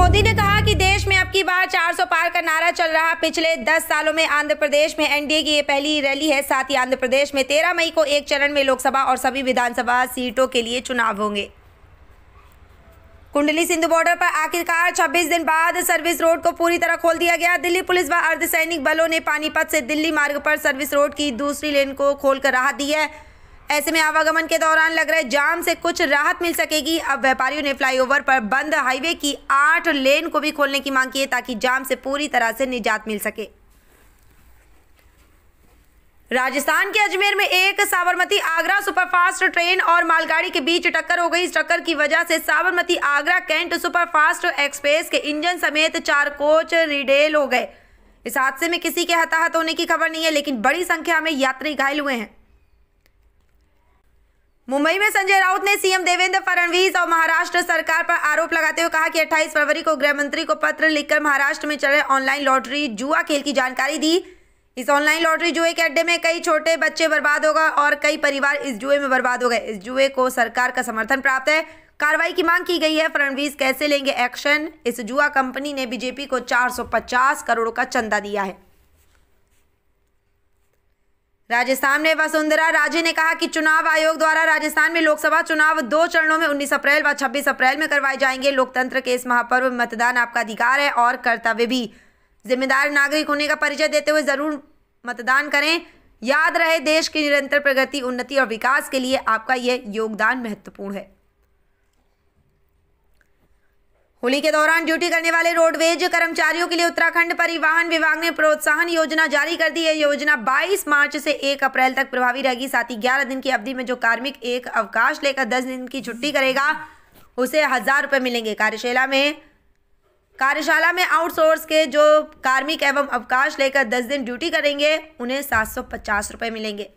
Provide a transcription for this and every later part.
मोदी ने कहा कि देश में अब की बार 400 पार का नारा चल रहा। पिछले 10 सालों में आंध्र प्रदेश में एनडीए की ये पहली रैली है। साथ ही आंध्र प्रदेश में 13 मई को एक चरण में लोकसभा और सभी विधानसभा सीटों के लिए चुनाव होंगे। कुंडली सिंधु बॉर्डर पर आखिरकार 26 दिन बाद सर्विस रोड को पूरी तरह खोल दिया गया। दिल्ली पुलिस व अर्धसैनिक बलों ने पानीपत से दिल्ली मार्ग पर सर्विस रोड की दूसरी लेन को खोलकर राहत दी है। ऐसे में आवागमन के दौरान लग रहे जाम से कुछ राहत मिल सकेगी। अब व्यापारियों ने फ्लाईओवर पर बंद हाईवे की 8 लेन को भी खोलने की मांग की है ताकि जाम से पूरी तरह से निजात मिल सके। राजस्थान के अजमेर में एक साबरमती आगरा सुपरफास्ट ट्रेन और मालगाड़ी के बीच टक्कर हो गई। इस टक्कर की वजह से Sabarmati Agra Cantt superfast express के इंजन समेत 4 कोच रिडेल हो गए। इस हादसे में किसी के हताहत होने की खबर नहीं है, लेकिन बड़ी संख्या में यात्री घायल हुए हैं। मुंबई में संजय राउत ने सीएम देवेंद्र फडणवीस और महाराष्ट्र सरकार पर आरोप लगाते हुए कहा कि 28 फरवरी को गृह मंत्री को पत्र लिखकर महाराष्ट्र में चल रहे ऑनलाइन लॉटरी जुआ खेल की जानकारी दी। इस ऑनलाइन लॉटरी जुए के अड्डे में कई छोटे बच्चे बर्बाद होगा और कई परिवार इस जुए में बर्बाद हो गए। इस जुए को सरकार का समर्थन प्राप्त है, कार्रवाई की मांग की गई है। फडणवीस कैसे लेंगे एक्शन? इस जुआ कंपनी ने बीजेपी को 450 करोड़ का चंदा दिया है। राजस्थान में वसुंधरा राजे ने कहा कि चुनाव आयोग द्वारा राजस्थान में लोकसभा चुनाव 2 चरणों में 19 अप्रैल व 26 अप्रैल में करवाए जाएंगे। लोकतंत्र के इस महापर्व में मतदान आपका अधिकार है और कर्तव्य भी। जिम्मेदार नागरिक होने का परिचय देते हुए जरूर मतदान करें। याद रहे, देश की निरंतर प्रगति, उन्नति और विकास के लिए आपका यह योगदान महत्वपूर्ण है। होली के दौरान ड्यूटी करने वाले रोडवेज कर्मचारियों के लिए उत्तराखंड परिवहन विभाग ने प्रोत्साहन योजना जारी कर दी है। योजना 22 मार्च से 1 अप्रैल तक प्रभावी रहेगी। साथ ही 11 दिन की अवधि में जो कार्मिक एक अवकाश लेकर 10 दिन की छुट्टी करेगा उसे 1000 रुपये मिलेंगे। कार्यशाला में आउटसोर्स के जो कार्मिक एवं अवकाश लेकर 10 दिन ड्यूटी करेंगे उन्हें 750 रुपये मिलेंगे।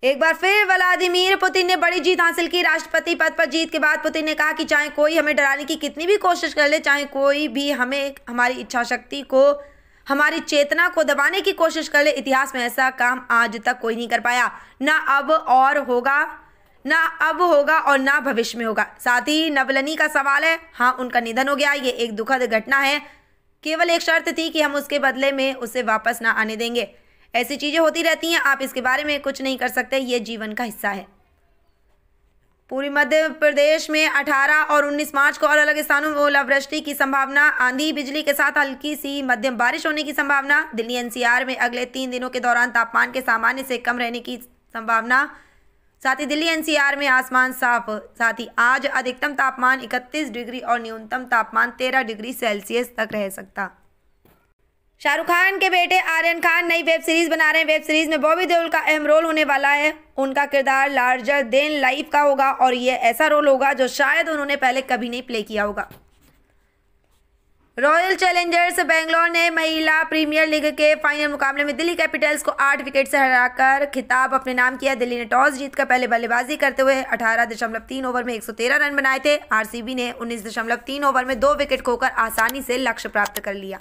एक बार फिर व्लादिमीर पुतिन ने बड़ी जीत हासिल की। राष्ट्रपति पद पर जीत के बाद पुतिन ने कहा कि चाहे कोई हमें डराने की कितनी भी कोशिश कर ले, चाहे कोई भी हमें हमारी इच्छा शक्ति को, हमारी चेतना को दबाने की कोशिश कर ले, इतिहास में ऐसा काम आज तक कोई नहीं कर पाया। ना अब होगा और ना भविष्य में होगा। साथ ही नवलनी का सवाल है, हाँ उनका निधन हो गया, ये एक दुखद घटना है। केवल एक शर्त थी कि हम उसके बदले में उसे वापस ना आने देंगे। ऐसी चीजें होती रहती हैं, आप इसके बारे में कुछ नहीं कर सकते, ये जीवन का हिस्सा है। पूर्वी मध्य प्रदेश में 18 और 19 मार्च को अलग अलग स्थानों में ओलावृष्टि की संभावना। आंधी बिजली के साथ हल्की सी मध्यम बारिश होने की संभावना। दिल्ली एनसीआर में अगले 3 दिनों के दौरान तापमान के सामान्य से कम रहने की संभावना। साथ ही दिल्ली एनसीआर में आसमान साफ। साथ ही आज अधिकतम तापमान 31 डिग्री और न्यूनतम तापमान 13 डिग्री सेल्सियस तक रह सकता। शाहरुख खान के बेटे आर्यन खान नई वेब सीरीज बना रहे हैं। वेब सीरीज में बॉबी देओल का अहम रोल होने वाला है। उनका किरदार लार्जर देन लाइफ का होगा और ये ऐसा रोल होगा जो शायद उन्होंने पहले कभी नहीं प्ले किया होगा। रॉयल चैलेंजर्स बेंगलोर ने महिला प्रीमियर लीग के फाइनल मुकाबले में दिल्ली कैपिटल्स को 8 विकेट से हराकर खिताब अपने नाम किया। दिल्ली ने टॉस जीतकर पहले बल्लेबाजी करते हुए 18.3 ओवर में 113 रन बनाए थे। आरसीबी ने 19.3 ओवर में 2 विकेट खोकर आसानी से लक्ष्य प्राप्त कर लिया।